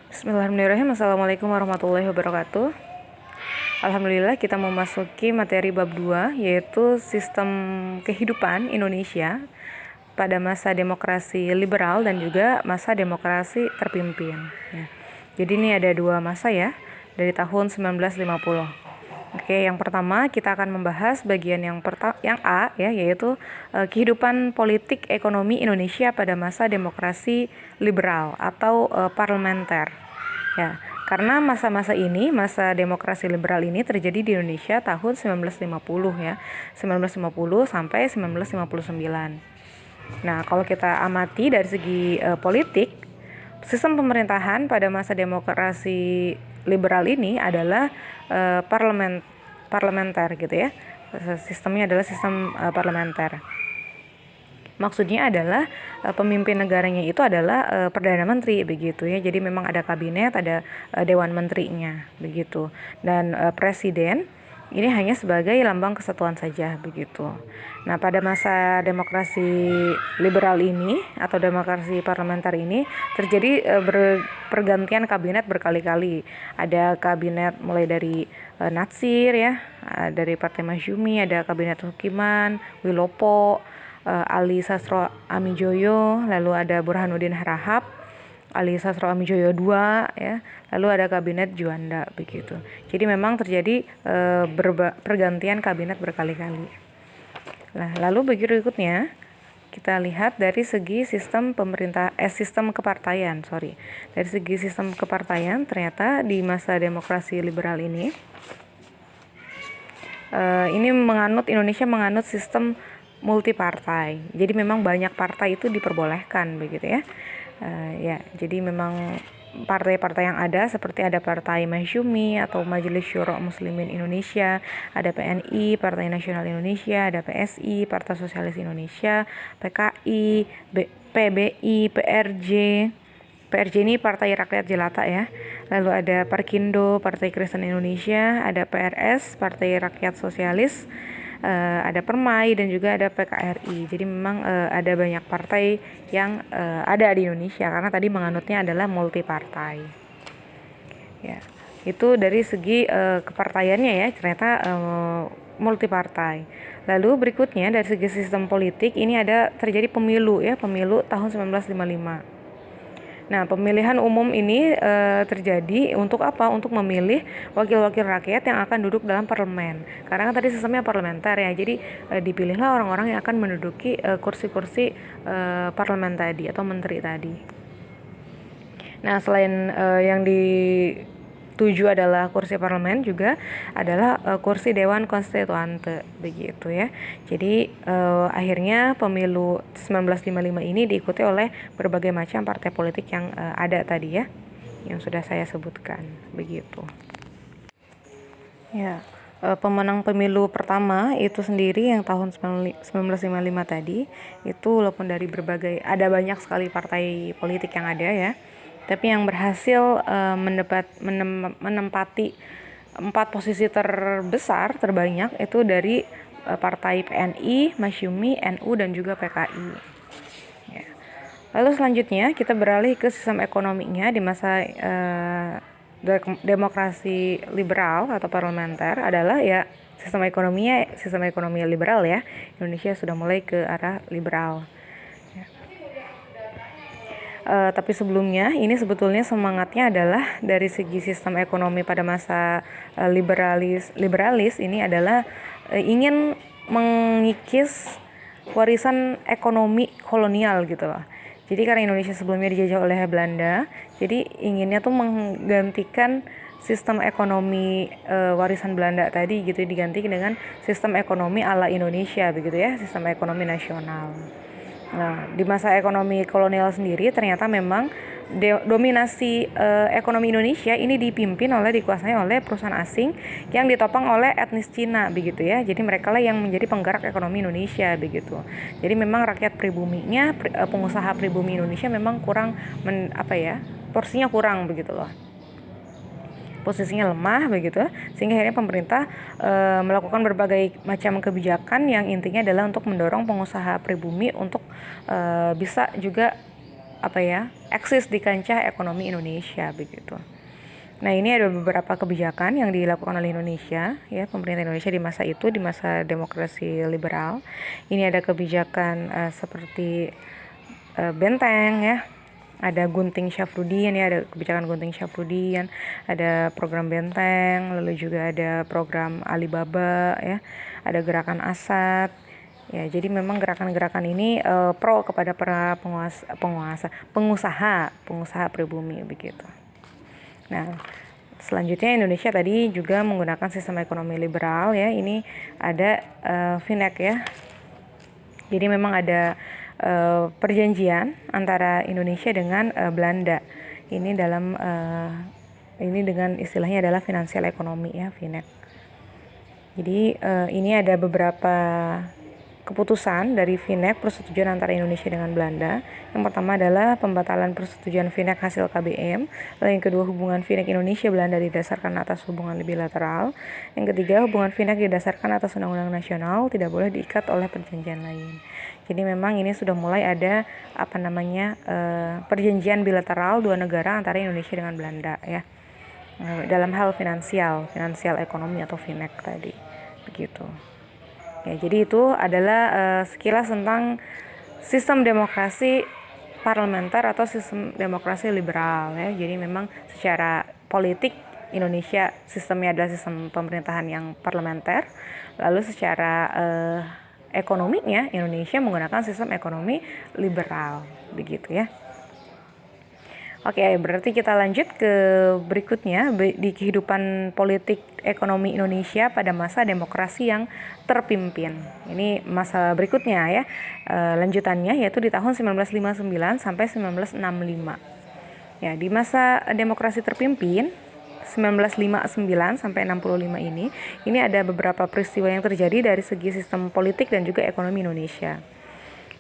Bismillahirrahmanirrahim. Assalamualaikum warahmatullahi wabarakatuh. Alhamdulillah kita memasuki materi bab 2, yaitu sistem kehidupan Indonesia pada masa demokrasi liberal dan juga masa demokrasi terpimpin. Ya. Jadi ini ada dua masa ya, dari tahun 1950. Oke, yang pertama kita akan membahas bagian yang A ya, yaitu kehidupan politik ekonomi Indonesia pada masa demokrasi liberal atau parlementer. Ya, karena masa-masa ini, masa demokrasi liberal ini terjadi di Indonesia tahun 1950 ya. 1950 sampai 1959. Nah, kalau kita amati dari segi politik, sistem pemerintahan pada masa demokrasi liberal ini adalah parlementer gitu ya. Sistemnya adalah sistem parlementer. Maksudnya adalah pemimpin negaranya itu adalah Perdana Menteri begitu ya. Jadi memang ada kabinet, ada dewan menterinya begitu. Dan presiden ini hanya sebagai lambang kesatuan saja begitu. Nah, pada masa demokrasi liberal ini atau demokrasi parlementer ini terjadi pergantian kabinet berkali-kali. Ada kabinet mulai dari Natsir ya, dari Partai Masyumi, ada kabinet Hukiman, Wilopo, Ali Sastro Amijoyo, lalu ada Burhanuddin Harahap, Ali Sastro Amijoyo II ya, lalu ada kabinet Juanda begitu. Jadi memang terjadi pergantian kabinet berkali-kali. Nah, lalu berikutnya kita lihat dari segi sistem sistem kepartaian, Dari segi sistem kepartaian ternyata di masa demokrasi liberal ini Indonesia menganut sistem multipartai. Jadi memang banyak partai itu diperbolehkan begitu ya. Jadi memang partai-partai yang ada seperti ada Partai Masyumi atau Majelis Syuro Muslimin Indonesia, ada PNI, Partai Nasional Indonesia, ada PSI, Partai Sosialis Indonesia, PKI, PBI, PRJ. PRJ ini Partai Rakyat Jelata ya. Lalu ada Parkindo, Partai Kristen Indonesia, ada PRS, Partai Rakyat Sosialis, ada Permai dan juga ada PKRI. Jadi memang ada banyak partai yang ada di Indonesia karena tadi menganutnya adalah multipartai. Ya, itu dari segi kepartaiannya ya, ternyata multipartai. Lalu berikutnya dari segi sistem politik ini ada terjadi pemilu tahun 1955. Nah, pemilihan umum ini terjadi untuk apa? Untuk memilih wakil-wakil rakyat yang akan duduk dalam parlemen. Karena kan tadi sistemnya parlementer ya, jadi dipilihlah orang-orang yang akan menduduki kursi-kursi parlemen tadi atau menteri tadi. Nah, selain yang dituju adalah kursi parlemen, juga adalah kursi Dewan Konstituante begitu ya. Jadi akhirnya pemilu 1955 ini diikuti oleh berbagai macam partai politik yang ada tadi ya, yang sudah saya sebutkan begitu. Ya, pemenang pemilu pertama itu sendiri yang tahun 1955 tadi itu walaupun dari ada banyak sekali partai politik yang ada ya, tapi yang berhasil menempati 4 posisi terbanyak itu dari partai PNI, Masyumi, NU dan juga PKI. Ya. Lalu selanjutnya kita beralih ke sistem ekonominya di masa demokrasi liberal atau parlementer adalah ya sistem ekonomi liberal ya. Indonesia sudah mulai ke arah liberal. Tapi sebelumnya ini sebetulnya semangatnya adalah dari segi sistem ekonomi pada masa liberalis ini adalah ingin mengikis warisan ekonomi kolonial gitu loh. Jadi karena Indonesia sebelumnya dijajah oleh Belanda, jadi inginnya tuh menggantikan sistem ekonomi warisan Belanda tadi gitu, diganti dengan sistem ekonomi ala Indonesia begitu ya, sistem ekonomi nasional. Nah, di masa ekonomi kolonial sendiri ternyata memang dominasi ekonomi Indonesia ini dikuasai oleh perusahaan asing yang ditopang oleh etnis Cina begitu ya. Jadi mereka lah yang menjadi penggerak ekonomi Indonesia begitu. Jadi memang rakyat pribuminya, pengusaha pribumi Indonesia memang kurang porsinya kurang begitu loh. Posisinya lemah begitu, sehingga akhirnya pemerintah melakukan berbagai macam kebijakan yang intinya adalah untuk mendorong pengusaha pribumi untuk bisa juga eksis di kancah ekonomi Indonesia begitu. Nah, ini ada beberapa kebijakan yang dilakukan oleh Indonesia, ya, pemerintah Indonesia di masa itu, di masa demokrasi liberal. Ini ada kebijakan seperti benteng, ya, ada Gunting Syafruddin, ya, ada kebijakan Gunting Syafruddin, ada program benteng, lalu juga ada program Alibaba, ya, ada gerakan Asad. Ya, jadi memang gerakan-gerakan ini pro kepada para pengusaha pribumi begitu. Nah, selanjutnya Indonesia tadi juga menggunakan sistem ekonomi liberal, ya. Ini ada FINEC, ya. Jadi memang ada perjanjian antara Indonesia dengan Belanda. Ini dengan istilahnya adalah finansial ekonomi, ya, FINEC. Jadi ini ada beberapa keputusan dari FINEC persetujuan antara Indonesia dengan Belanda. Yang pertama adalah pembatalan persetujuan FINEC hasil KBM. Lalu yang kedua, hubungan FINEC Indonesia Belanda didasarkan atas hubungan bilateral. Yang ketiga, hubungan FINEC didasarkan atas undang-undang nasional, tidak boleh diikat oleh perjanjian lain. Jadi memang ini sudah mulai ada perjanjian bilateral dua negara antara Indonesia dengan Belanda, ya, dalam hal finansial ekonomi atau FINEC tadi begitu. Ya, jadi itu adalah sekilas tentang sistem demokrasi parlementer atau sistem demokrasi liberal, ya. Jadi memang secara politik Indonesia sistemnya adalah sistem pemerintahan yang parlementer, lalu secara ekonominya Indonesia menggunakan sistem ekonomi liberal begitu, ya. Oke, berarti kita lanjut ke berikutnya di kehidupan politik ekonomi Indonesia pada masa demokrasi yang terpimpin. Ini masa berikutnya, ya, lanjutannya yaitu di tahun 1959 sampai 1965. Ya, di masa demokrasi terpimpin 1959 sampai 65 ini ada beberapa peristiwa yang terjadi dari segi sistem politik dan juga ekonomi Indonesia.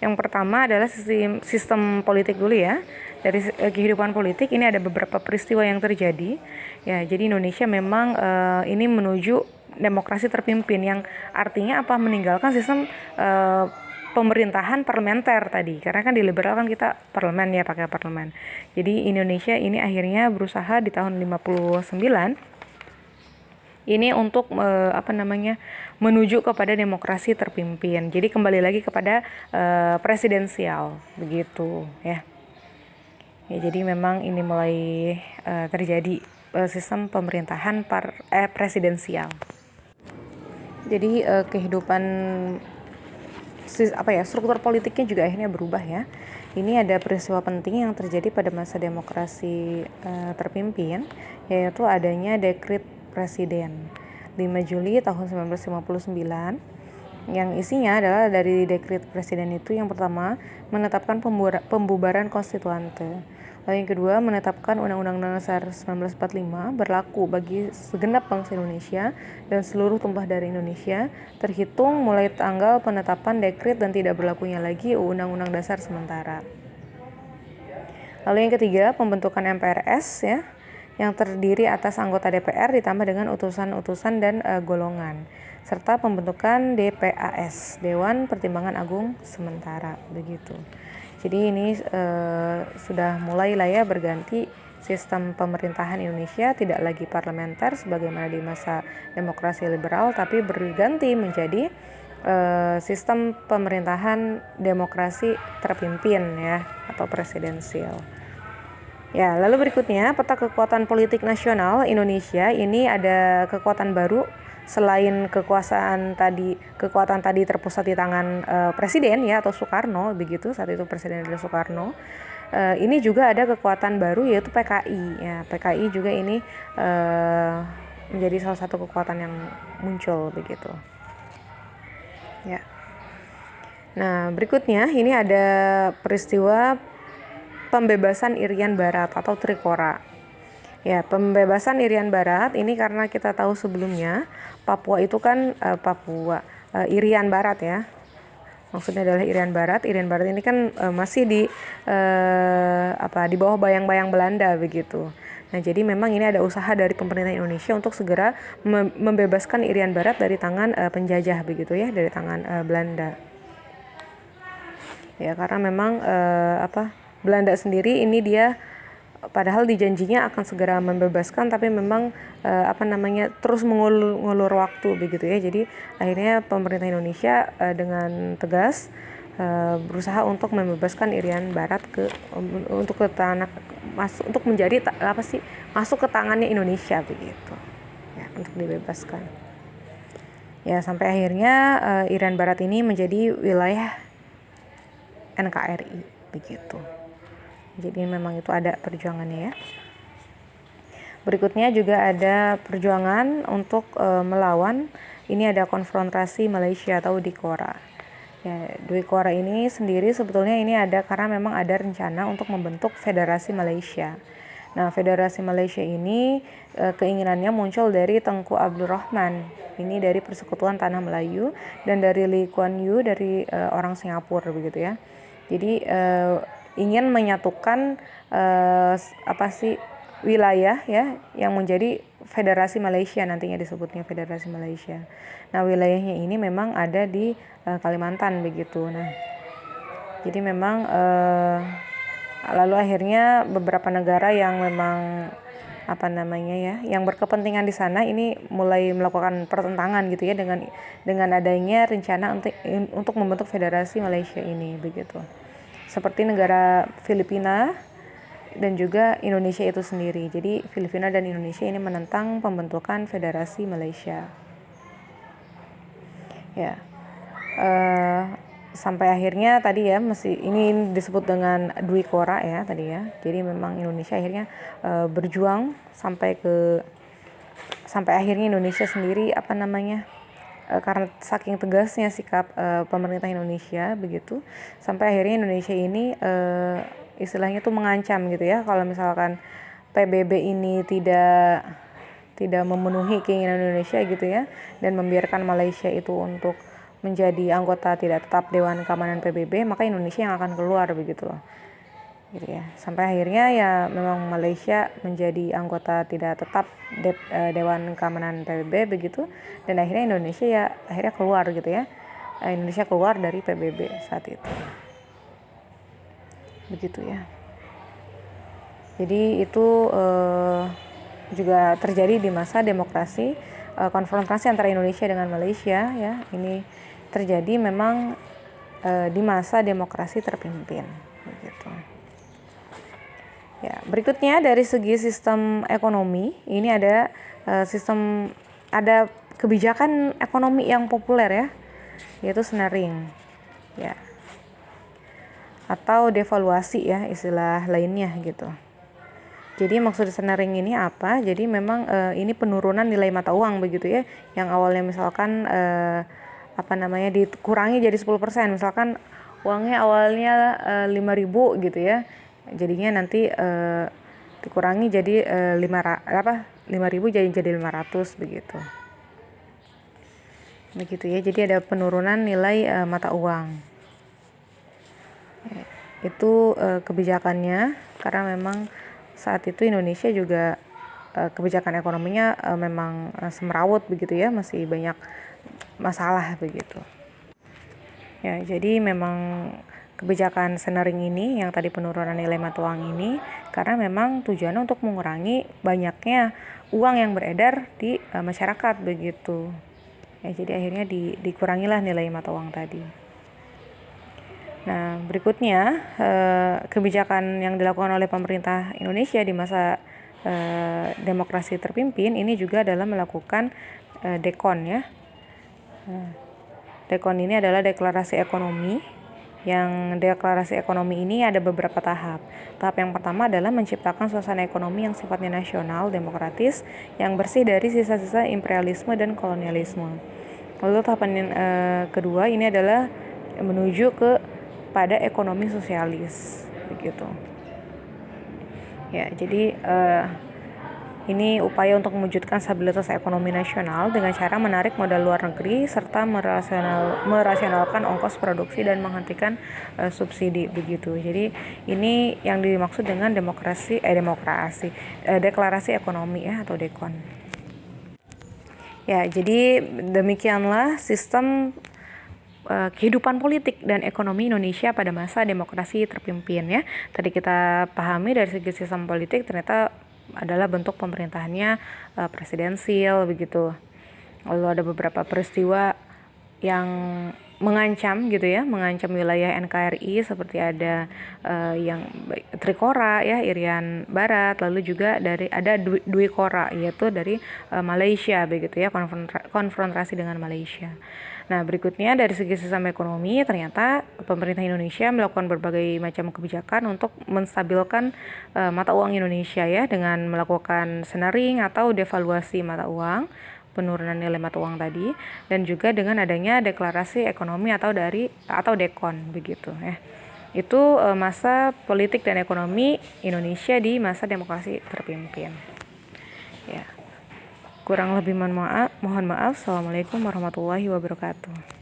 Yang pertama adalah sistem politik dulu, ya. Dari kehidupan politik ini ada beberapa peristiwa yang terjadi. Ya, jadi Indonesia memang ini menuju demokrasi terpimpin, yang artinya apa? Meninggalkan sistem pemerintahan parlementer tadi. Karena kan di liberal kan kita parlemen, ya, pakai parlemen. Jadi Indonesia ini akhirnya berusaha di tahun 59 ini untuk menuju kepada demokrasi terpimpin. Jadi kembali lagi kepada presidensial begitu, ya. Ya, jadi memang ini mulai terjadi sistem pemerintahan presidensial. Jadi kehidupan struktur politiknya juga akhirnya berubah, ya. Ini ada peristiwa penting yang terjadi pada masa demokrasi terpimpin, yaitu adanya dekret Presiden 5 Juli tahun 1959, yang isinya adalah dari dekret Presiden itu yang pertama menetapkan pembubaran konstituante, lalu yang kedua menetapkan Undang-Undang Dasar 1945 berlaku bagi segenap bangsa Indonesia dan seluruh tumpah darah Indonesia terhitung mulai tanggal penetapan dekret dan tidak berlakunya lagi Undang-Undang Dasar sementara. Lalu yang ketiga pembentukan MPRS, ya, yang terdiri atas anggota DPR ditambah dengan utusan-utusan dan golongan, serta pembentukan DPAS, Dewan Pertimbangan Agung Sementara begitu. Jadi ini sudah mulai lah, ya, berganti sistem pemerintahan Indonesia, tidak lagi parlementer sebagaimana di masa demokrasi liberal, tapi berganti menjadi sistem pemerintahan demokrasi terpimpin, ya, atau presidensial. Ya, lalu berikutnya peta kekuatan politik nasional Indonesia. Ini ada kekuatan baru selain kekuatan tadi terpusat di tangan presiden, ya, atau Soekarno begitu, saat itu presiden adalah Soekarno. Ini juga ada kekuatan baru yaitu PKI, ya. PKI juga ini menjadi salah satu kekuatan yang muncul begitu. Ya. Nah, berikutnya ini ada peristiwa pembebasan Irian Barat atau Trikora. Ya, pembebasan Irian Barat ini karena kita tahu sebelumnya Papua itu kan Irian Barat, ya. Maksudnya adalah Irian Barat. Irian Barat ini kan masih di bawah bayang-bayang Belanda begitu. Nah, jadi memang ini ada usaha dari pemerintah Indonesia untuk segera membebaskan Irian Barat dari tangan penjajah begitu, ya, dari tangan Belanda. Ya, karena memang Belanda sendiri ini dia padahal dijanjinya akan segera membebaskan, tapi memang terus mengulur waktu begitu ya. Jadi akhirnya pemerintah Indonesia dengan tegas berusaha untuk membebaskan Irian Barat untuk ke tanah untuk menjadi masuk ke tangannya Indonesia begitu ya, untuk dibebaskan ya, sampai akhirnya Irian Barat ini menjadi wilayah NKRI begitu. Jadi memang itu ada perjuangannya ya. Berikutnya juga ada perjuangan untuk melawan, ini ada konfrontasi Malaysia atau Dikora. Ya, Dikora ini sendiri sebetulnya ini ada karena memang ada rencana untuk membentuk Federasi Malaysia. Nah, Federasi Malaysia ini keinginannya muncul dari Tengku Abdul Rahman, ini dari Persekutuan Tanah Melayu, dan dari Lee Kuan Yew dari orang Singapura begitu ya. Jadi ingin menyatukan wilayah ya yang menjadi Federasi Malaysia, nantinya disebutnya Federasi Malaysia. Nah, wilayahnya ini memang ada di Kalimantan begitu. Nah, jadi memang lalu akhirnya beberapa negara yang memang yang berkepentingan di sana ini mulai melakukan pertentangan gitu ya dengan adanya rencana untuk membentuk Federasi Malaysia ini begitu. Seperti negara Filipina dan juga Indonesia itu sendiri. Jadi Filipina dan Indonesia ini menentang pembentukan Federasi Malaysia. Ya, sampai akhirnya tadi ya ini disebut dengan Dwi Kora ya tadi ya. Jadi memang Indonesia akhirnya berjuang sampai akhirnya Indonesia sendiri karena saking tegasnya sikap pemerintah Indonesia begitu, sampai akhirnya Indonesia ini istilahnya tuh mengancam gitu ya, kalau misalkan PBB ini tidak memenuhi keinginan Indonesia gitu ya, dan membiarkan Malaysia itu untuk menjadi anggota tidak tetap Dewan Keamanan PBB, maka Indonesia yang akan keluar begitu loh. Gitu ya. Sampai akhirnya ya memang Malaysia menjadi anggota tidak tetap Dewan Keamanan PBB begitu, dan akhirnya Indonesia ya akhirnya keluar gitu ya. Indonesia keluar dari PBB saat itu. Begitu ya. Jadi itu juga terjadi di masa demokrasi, konfrontasi antara Indonesia dengan Malaysia ya. Ini terjadi memang di masa demokrasi terpimpin begitu. Ya, berikutnya dari segi sistem ekonomi, ini ada ada kebijakan ekonomi yang populer ya, yaitu snaring. Ya. Atau devaluasi ya istilah lainnya gitu. Jadi maksud snaring ini apa? Jadi memang ini penurunan nilai mata uang begitu ya, yang awalnya misalkan dikurangi jadi 10%, misalkan uangnya awalnya 5.000 gitu ya. Jadinya nanti dikurangi jadi 5.000 jadi 500 begitu. Begitu ya. Jadi ada penurunan nilai mata uang. Itu kebijakannya, karena memang saat itu Indonesia juga kebijakan ekonominya memang semrawut begitu ya, masih banyak masalah begitu. Ya, jadi memang kebijakan snaring ini yang tadi penurunan nilai mata uang ini karena memang tujuannya untuk mengurangi banyaknya uang yang beredar di masyarakat begitu. Ya, jadi akhirnya dikurangilah nilai mata uang tadi. Nah, berikutnya kebijakan yang dilakukan oleh pemerintah Indonesia di masa demokrasi terpimpin ini juga adalah melakukan dekon ya. Dekon ini adalah deklarasi ekonomi. Yang deklarasi ekonomi ini ada beberapa tahap. Tahap yang pertama adalah menciptakan suasana ekonomi yang sifatnya nasional, demokratis, yang bersih dari sisa-sisa imperialisme dan kolonialisme. Lalu tahapan kedua ini adalah menuju pada ekonomi sosialis, begitu. Ya, jadi ini upaya untuk mewujudkan stabilitas ekonomi nasional dengan cara menarik modal luar negeri serta merasionalkan ongkos produksi dan menghentikan subsidi begitu. Jadi ini yang dimaksud dengan deklarasi ekonomi ya, atau dekon. Ya, jadi demikianlah sistem kehidupan politik dan ekonomi Indonesia pada masa demokrasi terpimpin ya. Tadi kita pahami dari segi sistem politik ternyata adalah bentuk pemerintahannya presidensil begitu. Lalu ada beberapa peristiwa yang mengancam gitu ya, mengancam wilayah NKRI seperti ada yang Trikora ya, Irian Barat, lalu juga ada Dwi Kora yaitu dari Malaysia begitu ya, konfrontasi dengan Malaysia. Nah, berikutnya dari segi sistem ekonomi ternyata pemerintah Indonesia melakukan berbagai macam kebijakan untuk menstabilkan mata uang Indonesia ya, dengan melakukan snaring atau devaluasi mata uang, penurunan nilai mata uang tadi, dan juga dengan adanya deklarasi ekonomi atau dekon begitu ya. Itu masa politik dan ekonomi Indonesia di masa demokrasi terpimpin. Ya. Kurang lebih mohon maaf. Assalamualaikum warahmatullahi wabarakatuh.